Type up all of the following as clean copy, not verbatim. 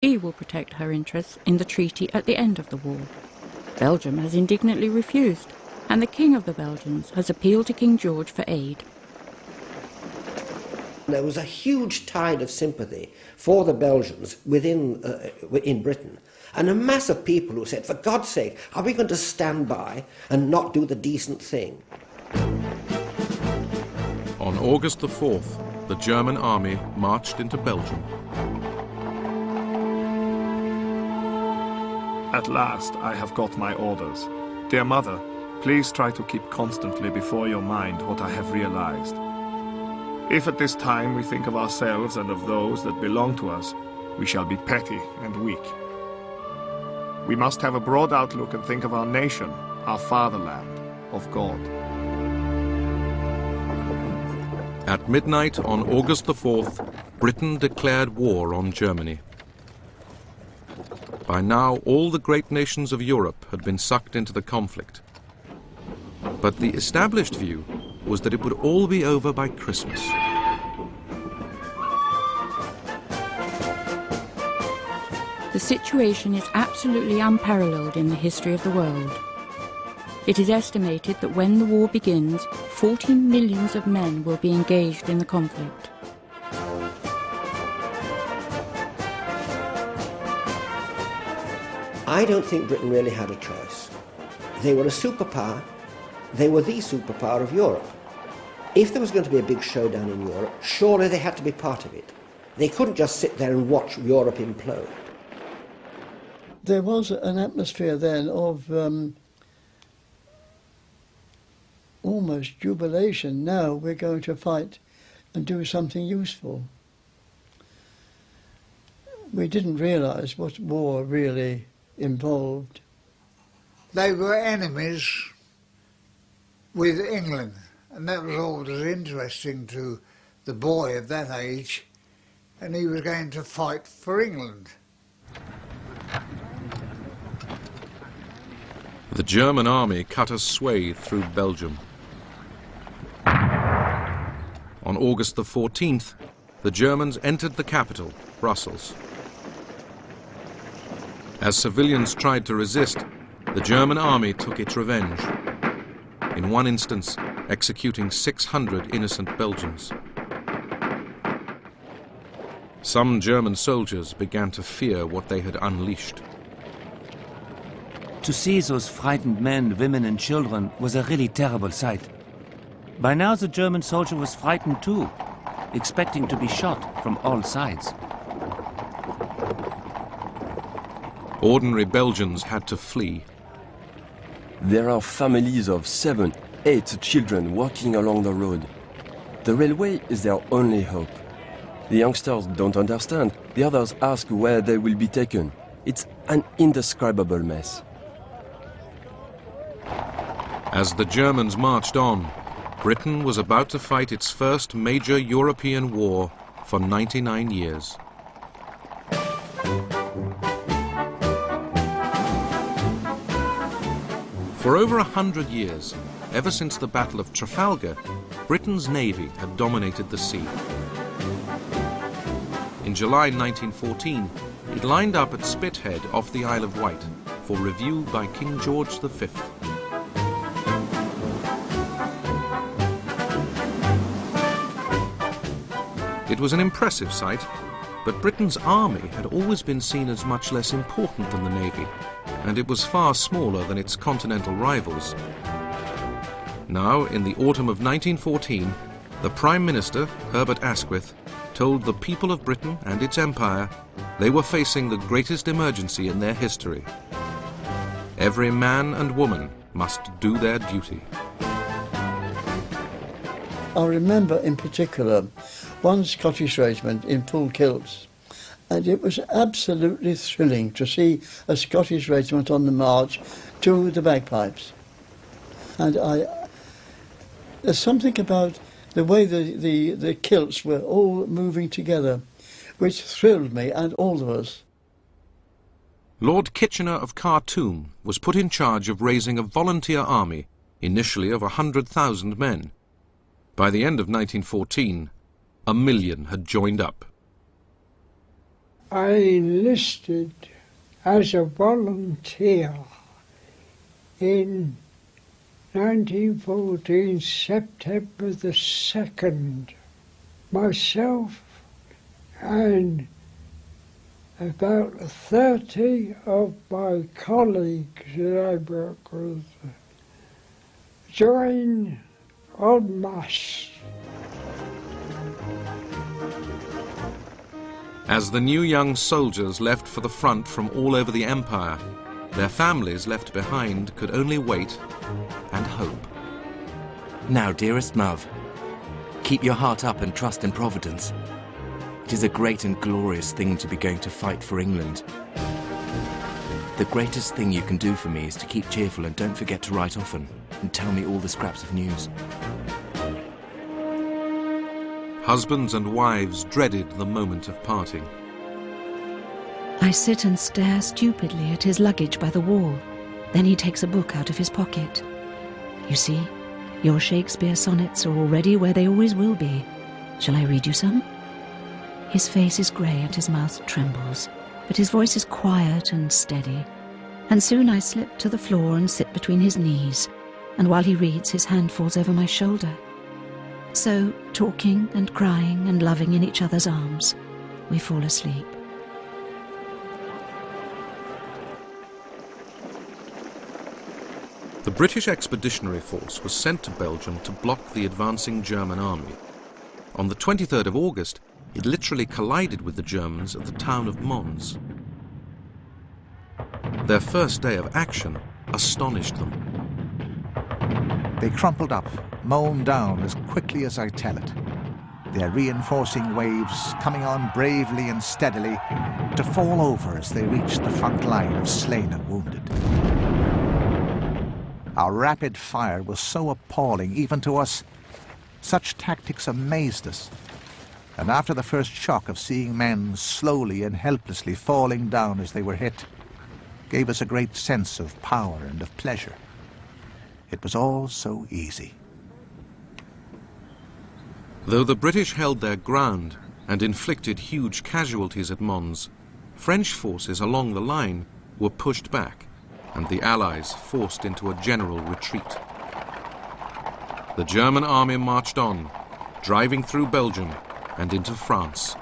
She will protect her interests in the treaty at the end of the war. Belgium has indignantly refused, and the King of the Belgians has appealed to King George for aid. There was a huge tide of sympathy for the Belgians in Britain, and a mass of people who said, for God's sake, are we going to stand by and not do the decent thing? On August the 4th, the German army marched into Belgium. At last I have got my orders. Dear mother, please try to keep constantly before your mind what I have realized. If at this time we think of ourselves and of those that belong to us, we shall be petty and weak. We must have a broad outlook and think of our nation, our fatherland, of God. At midnight on August the 4th, Britain declared war on Germany. By now, all the great nations of Europe had been sucked into the conflict. But the established view was that it would all be over by Christmas. The situation is absolutely unparalleled in the history of the world. It is estimated that when the war begins, 14 millions of men will be engaged in the conflict. I don't think Britain really had a choice. They were a superpower. They were the superpower of Europe. If there was going to be a big showdown in Europe, surely they had to be part of it. They couldn't just sit there and watch Europe implode. There was an atmosphere then of almost jubilation. Now we're going to fight and do something useful. We didn't realise what war really involved. They were enemies with England, and that was always interesting to the boy of that age, and he was going to fight for England. The German army cut a swathe through Belgium. On August the 14th, the Germans entered the capital, Brussels. As civilians tried to resist, the German army took its revenge, in one instance executing 600 innocent Belgians. Some German soldiers began to fear what they had unleashed. To see those frightened men, women and children was a really terrible sight. By now the German soldier was frightened too, expecting to be shot from all sides. Ordinary Belgians had to flee. There are families of 7, 8 children walking along the road. The railway is their only hope. The youngsters don't understand. The others ask where they will be taken. It's an indescribable mess. As the Germans marched on, Britain was about to fight its first major European war for 99 years. For over 100 years, ever since the Battle of Trafalgar, Britain's navy had dominated the sea. In July 1914, it lined up at Spithead off the Isle of Wight for review by King George V. It was an impressive sight, but Britain's army had always been seen as much less important than the navy, and it was far smaller than its continental rivals. Now, in the autumn of 1914, the Prime Minister, Herbert Asquith, told the people of Britain and its empire they were facing the greatest emergency in their history. Every man and woman must do their duty. I remember in particular one Scottish regiment in full kilts, and it was absolutely thrilling to see a Scottish regiment on the march to the bagpipes. And there's something about the way the kilts were all moving together, which thrilled me and all of us. Lord Kitchener of Khartoum was put in charge of raising a volunteer army, initially of 100,000 men. By the end of 1914, 1 million had joined up. I enlisted as a volunteer in 1914, September the 2nd. Myself and about 30 of my colleagues that I work with joined en masse. As the new young soldiers left for the front from all over the empire, their families left behind could only wait and hope. Now, dearest Mav, keep your heart up and trust in Providence. It is a great and glorious thing to be going to fight for England. The greatest thing you can do for me is to keep cheerful and don't forget to write often and tell me all the scraps of news. Husbands and wives dreaded the moment of parting. I sit and stare stupidly at his luggage by the wall. Then he takes a book out of his pocket. You see, your Shakespeare sonnets are already where they always will be. Shall I read you some? His face is grey and his mouth trembles, but his voice is quiet and steady. And soon I slip to the floor and sit between his knees, and while he reads, his hand falls over my shoulder. So, talking and crying and loving in each other's arms, we fall asleep. The British Expeditionary Force was sent to Belgium to block the advancing German army. On the 23rd of August, it literally collided with the Germans at the town of Mons. Their first day of action astonished them. They crumpled up, mown down as quickly as I tell it. Their reinforcing waves coming on bravely and steadily to fall over as they reached the front line of slain and wounded. Our rapid fire was so appalling, even to us. Such tactics amazed us. And after the first shock of seeing men slowly and helplessly falling down as they were hit, gave us a great sense of power and of pleasure. It was all so easy. Though the British held their ground and inflicted huge casualties at Mons, French forces along the line were pushed back and the Allies forced into a general retreat. The German army marched on, driving through Belgium and into France.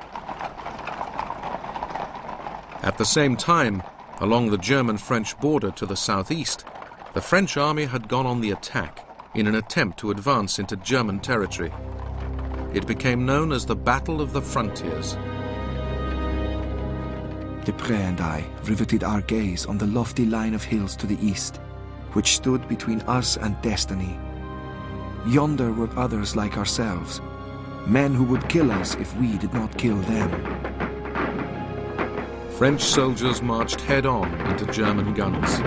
At the same time, along the German-French border to the southeast, the French army had gone on the attack in an attempt to advance into German territory. It became known as the Battle of the Frontiers. Desprez and I riveted our gaze on the lofty line of hills to the east, which stood between us and destiny. Yonder were others like ourselves, men who would kill us if we did not kill them. French soldiers marched head-on into German guns.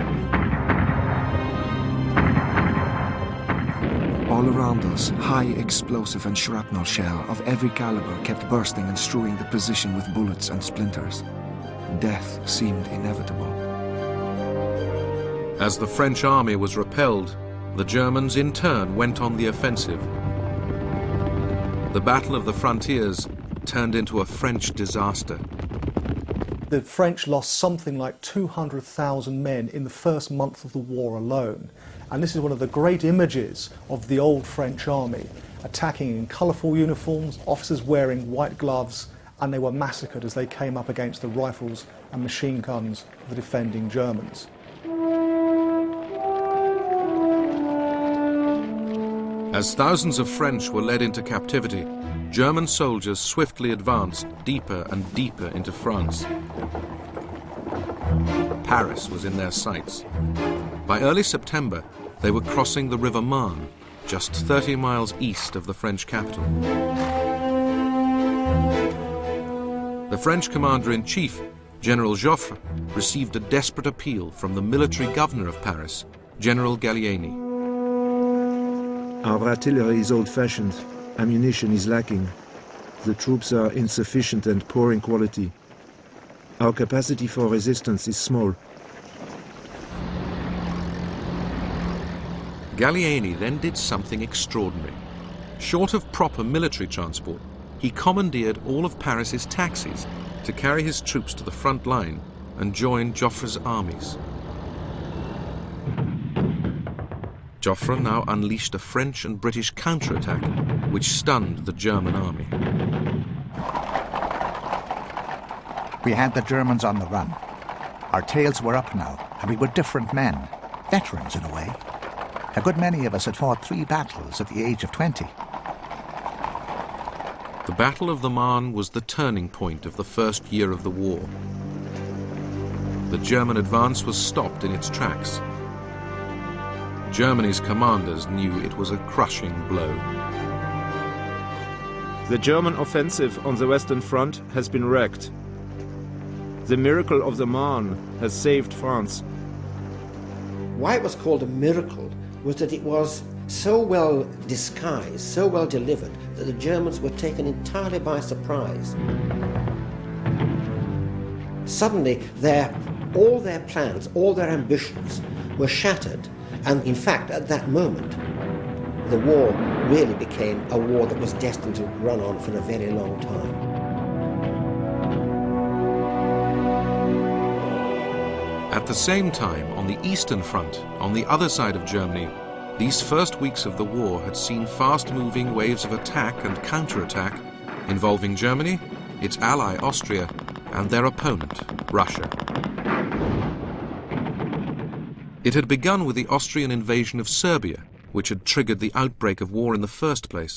All around us, high explosive and shrapnel shell of every caliber kept bursting and strewing the position with bullets and splinters. Death seemed inevitable. As the French army was repelled, the Germans in turn went on the offensive. The Battle of the Frontiers turned into a French disaster. The French lost something like 200,000 men in the first month of the war alone. And this is one of the great images of the old French army, attacking in colourful uniforms, officers wearing white gloves, and they were massacred as they came up against the rifles and machine guns of the defending Germans. As thousands of French were led into captivity, German soldiers swiftly advanced deeper and deeper into France. Paris was in their sights. By early September, they were crossing the River Marne, just 30 miles east of the French capital. The French commander-in-chief, General Joffre, received a desperate appeal from the military governor of Paris, General Gallieni. Our artillery is old-fashioned. Ammunition is lacking. The troops are insufficient and poor in quality. Our capacity for resistance is small. Gallieni then did something extraordinary. Short of proper military transport, he commandeered all of Paris's taxis to carry his troops to the front line and join Joffre's armies. Joffre now unleashed a French and British counterattack, which stunned the German army. We had the Germans on the run. Our tails were up now, and we were different men, veterans in a way. A good many of us had fought 3 battles at the age of 20. The Battle of the Marne was the turning point of the first year of the war. The German advance was stopped in its tracks. Germany's commanders knew it was a crushing blow. The German offensive on the Western Front has been wrecked. The miracle of the Marne has saved France. Why it was called a miracle was that it was so well disguised, so well delivered, that the Germans were taken entirely by surprise. Suddenly, all their plans, all their ambitions were shattered, and in fact, at that moment, the war really became a war that was destined to run on for a very long time. At the same time, on the Eastern Front, on the other side of Germany, these first weeks of the war had seen fast-moving waves of attack and counterattack involving Germany, its ally Austria, and their opponent, Russia. It had begun with the Austrian invasion of Serbia, which had triggered the outbreak of war in the first place.